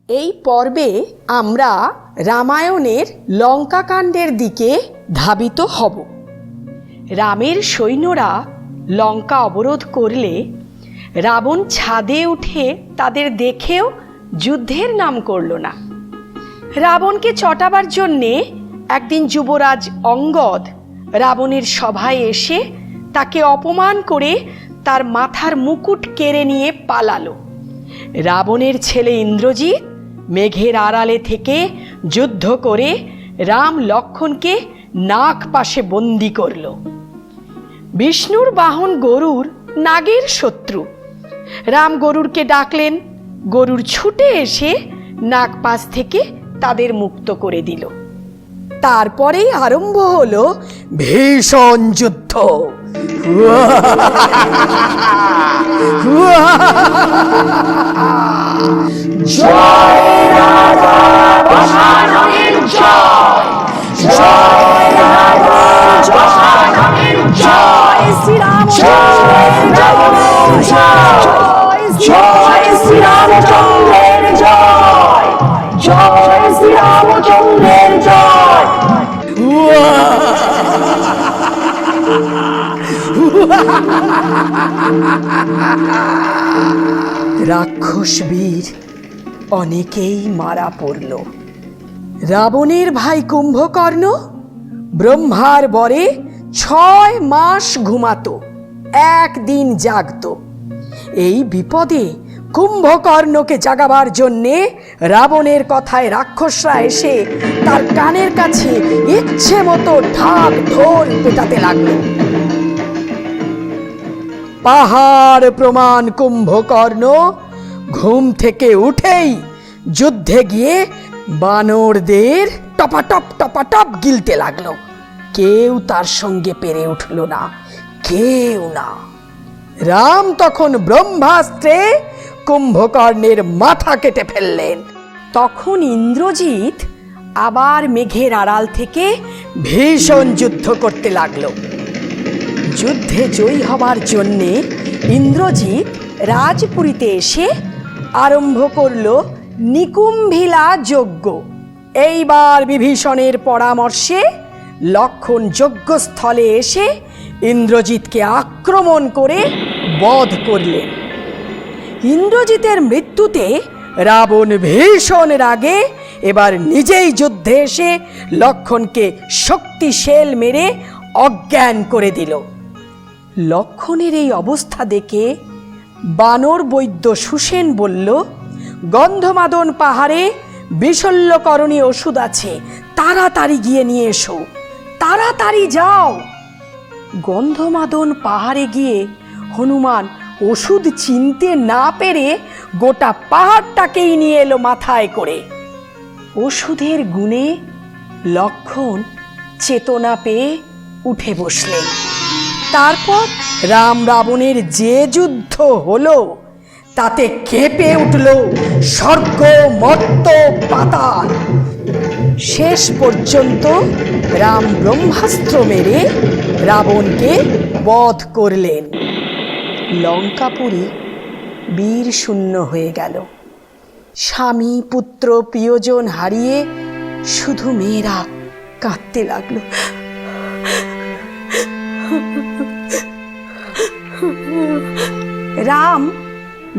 এই পর্বে আমরা রামায়ণের লঙ্কাকাণ্ডের দিকে ধাবিত হব। রামের সৈন্যরা লঙ্কা অবরোধ করলে রাবণ ছাদে উঠে তাদের দেখেও যুদ্ধের নাম করল না। রাবণকে চটাবার জন্যে একদিন যুবরাজ অঙ্গদ রাবণের সভায় এসে তাকে অপমান করে তার মাথার মুকুট কেড়ে নিয়ে পালালো। রাবণের ছেলে ইন্দ্রজিৎ মেঘের আড়ালে থেকে যুদ্ধ করে রাম লক্ষ্মণকে নাগ পাশে বন্দি করল। বিষ্ণুর বাহন গরুর নাগের শত্রু। রাম গরুরকে ডাকলেন, গরুর ছুটে এসে নাগ পাশ থেকে তাদের মুক্ত করে দিল। তারপরেই আরম্ভ হলো ভীষণ যুদ্ধ। জয় রাধা বসানের জয়, জয় রাধা বসানের জয়, শ্রীরাম জয় জয় শ্রীরামচন্দ্রের জয়, জয় শ্রীরামচন্দ্রের জয়। রাক্ষস বীর অনেকেই মারা পড়ল। রাবণের ভাই কুম্ভকর্ণ ব্রহ্মার বরে 6 মাস ঘুমাতো, একদিন জাগত। এই বিপদে কুম্ভকর্ণকে জাগাবার জন্যে রাবণের কথায় রাক্ষসরা এসে তার কানের কাছে ইচ্ছে মতো ঢাক ঢোল পেটাতে লাগলো। পাহাড় প্রমাণ কুম্ভকর্ণ ঘুম থেকে উঠেই যুদ্ধে গিয়ে বানরদের টপাটপ গিলতে লাগলো। কেউ তার সঙ্গে পেরে উঠল না, কেউ না। রাম তখন ব্রহ্মাস্ত্রে কুম্ভকর্ণের মাথা কেটে ফেললেন। তখন ইন্দ্রজিৎ আবার মেঘের আড়াল থেকে ভীষণ যুদ্ধ করতে লাগলো। যুদ্ধে জয়ী হবার জন্যে ইন্দ্রজিৎ রাজপুরীতে এসে আরম্ভ করল নিকুম্ভিলা যজ্ঞ। এইবার বিভীষণের পরামর্শে লক্ষ্মণ যজ্ঞস্থলে এসে ইন্দ্রজিৎকে আক্রমণ করে বধ করলেন। ইন্দ্রজিতের মৃত্যুতে রাবণ ভীষণ রাগে এবার নিজেই যুদ্ধে এসে লক্ষ্মণকে শক্তিশাল মেরে অজ্ঞান করে দিল। লক্ষ্মণের এই অবস্থা দেখে বানর বৈদ্য সুসেন বলল, গন্ধমাদন পাহাড়ে বিশল্যকরণী ওষুধ আছে, তাড়াতাড়ি গিয়ে নিয়ে এসো, তাড়াতাড়ি যাও। গন্ধমাদন পাহাড়ে গিয়ে হনুমান ওষুধ চিনতে না পেরে গোটা পাহাড়টাকেই নিয়ে এলো মাথায় করে। ওষুধের গুণে লক্ষ্মণ চেতনা পেয়ে উঠে বসলেন। তারপর রাম রাবণের যে যুদ্ধ হলো তাতে কেঁপে উঠল স্বর্গ মর্ত্য পাতাল। শেষ পর্যন্ত রাম ব্রহ্মাস্ত্র মেরে রাবণকে বধ করলেন। লঙ্কাপুরী বীর শূন্য হয়ে গেল। স্বামী পুত্র প্রিয়জন হারিয়ে শুধু মেয়েরা কাঁদতে লাগলো। রাম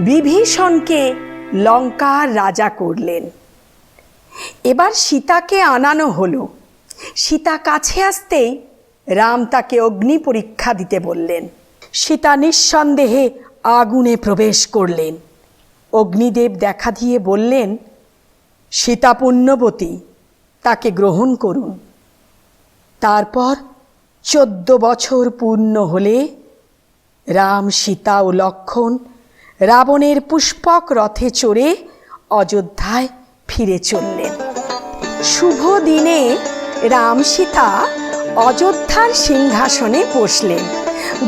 বিভীষণকে লঙ্কার রাজা করলেন। এবার সীতাকে আনানো হলো। সীতা কাছে আসতেই রাম তাকে অগ্নি পরীক্ষা দিতে বললেন। সীতা নিঃসন্দেহে আগুনে প্রবেশ করলেন। অগ্নিদেব দেখা দিয়ে বললেন, সীতা পুণ্যবতী, তাকে গ্রহণ করুন। তারপর 14 বছর পূর্ণ হলে রাম, সীতা ও লক্ষ্মণ রাবণের পুষ্পক রথে চড়ে অযোধ্যায় ফিরে চললেন। শুভ দিনে রাম সীতা অযোধ্যার সিংহাসনে বসলেন।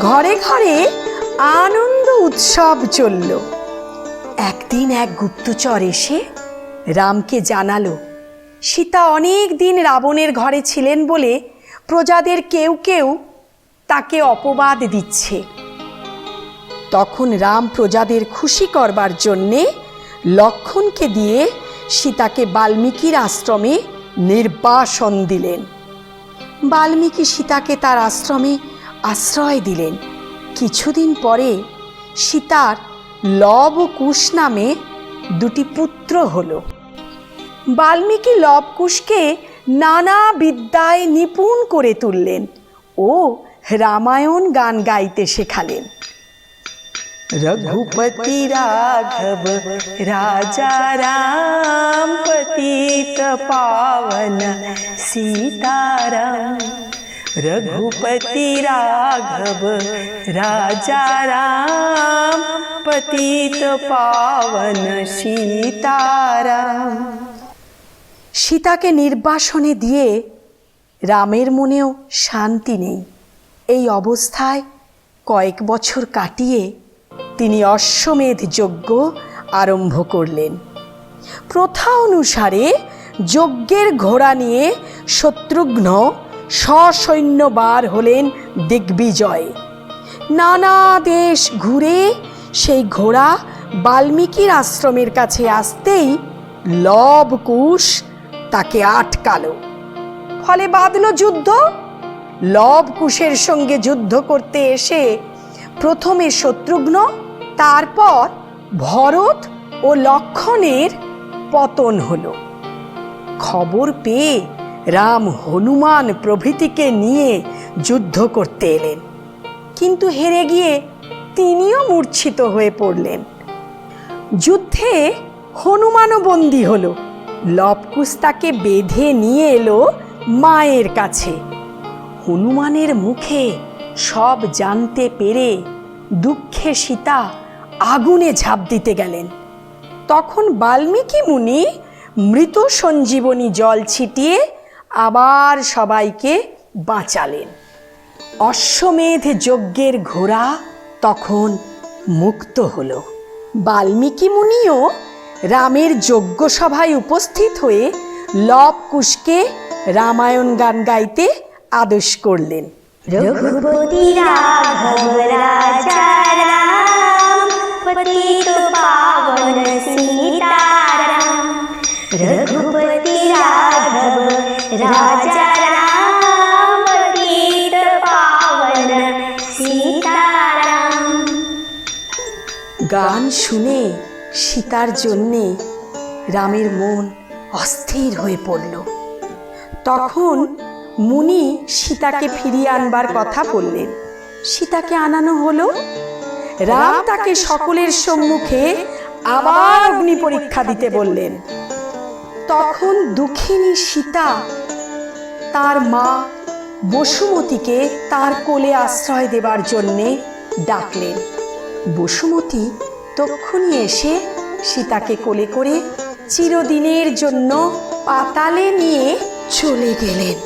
ঘরে ঘরে আনন্দ উৎসব চলল। একদিন এক গুপ্তচর এসে রামকে জানালো, সীতা অনেক দিন রাবণের ঘরে ছিলেন বলে প্রজাদের কেউ কেউ তাকে অপবাদ দিচ্ছে। তখন রাম প্রজাদের খুশি করবার জন্যে লক্ষ্মণকে দিয়ে সীতাকে বাল্মীকির আশ্রমে নির্বাসন দিলেন। বাল্মীকি সীতাকে তার আশ্রমে আশ্রয় দিলেন। কিছুদিন পরে সীতার লব ও কুশ নামে দুটি পুত্র হল। বাল্মীকি লব কুশকে নানা বিদ্যায় নিপুণ করে তুললেন ও রামায়ণ গান গাইতে শেখালেন। रघुपति राघव राजा राम पतित पावन सीताराम। रघुपति राघव राजा राम पतित पावन सीताराम। সীতাকে নির্বাসনে দিয়ে রামের মনেও শান্তি নেই। এই অবস্থায় কয়েক বছর কাটিয়ে তিনি অশ্বমেধ যজ্ঞ আরম্ভ করলেন। প্রথা অনুসারে যজ্ঞের ঘোড়া নিয়ে শত্রুঘ্ন সসৈন্য বার হলেন দিগ্বিজয়ে। নানা দেশ ঘুরে সেই ঘোড়া বাল্মীকির আশ্রমের কাছে আসতেই লব কুশ তাকে আটকালো। ফলে বাঁধল যুদ্ধ। লব কুশের সঙ্গে যুদ্ধ করতে এসে প্রথমে শত্রুঘ্ন, তারপর ভরত ও লক্ষ্মণের পতন হলো। খবর পেয়ে রাম হনুমান প্রভৃতিকে নিয়ে যুদ্ধ করতে এলেন, কিন্তু হেরে গিয়ে তিনিও মূর্ছিত হয়ে পড়লেন। যুদ্ধে হনুমানও বন্দী হলো। লবকুশ তাকে বেঁধে নিয়ে এলো মায়ের কাছে। হনুমানের মুখে সব জানতে পেরে দুঃখে সীতা আগুনে ঝাঁপ দিতে গেলেন। তখন বাল্মীকি মুনি মৃত সঞ্জীবনী জল ছিটিয়ে আবার সবাইকে বাঁচালেন। অশ্বমেধ যজ্ঞের ঘোড়া তখন মুক্ত হল। বাল্মীকি মুনিও রামের যজ্ঞ সভায় উপস্থিত হয়ে লব কুশকে রামায়ণ গান গাইতে আদেশ করলেন। रघुपति राघव राजा राम पतित पावन सीताराम। रघुपति राघव राजा राम पतित पावन सीताराम। গান শুনে সীতার জন্যে রামের মন অস্থির হয়ে পড়ল। তখন মুনি সীতাকে ফিরিয়ে আনবার কথা বললেন। সীতাকে আনানো হলো। রাম তাকে সকলের সম্মুখে আবার অগ্নি পরীক্ষা দিতে বললেন। তখন দুঃখিনী সীতা তার মা বসুমতীকে তার কোলে আশ্রয় দেবার জন্যে ডাকলেন। বসুমতী তক্ষুনি এসে সীতাকে কোলে করে চিরদিনের জন্য পাতালে নিয়ে চলে গেলেন।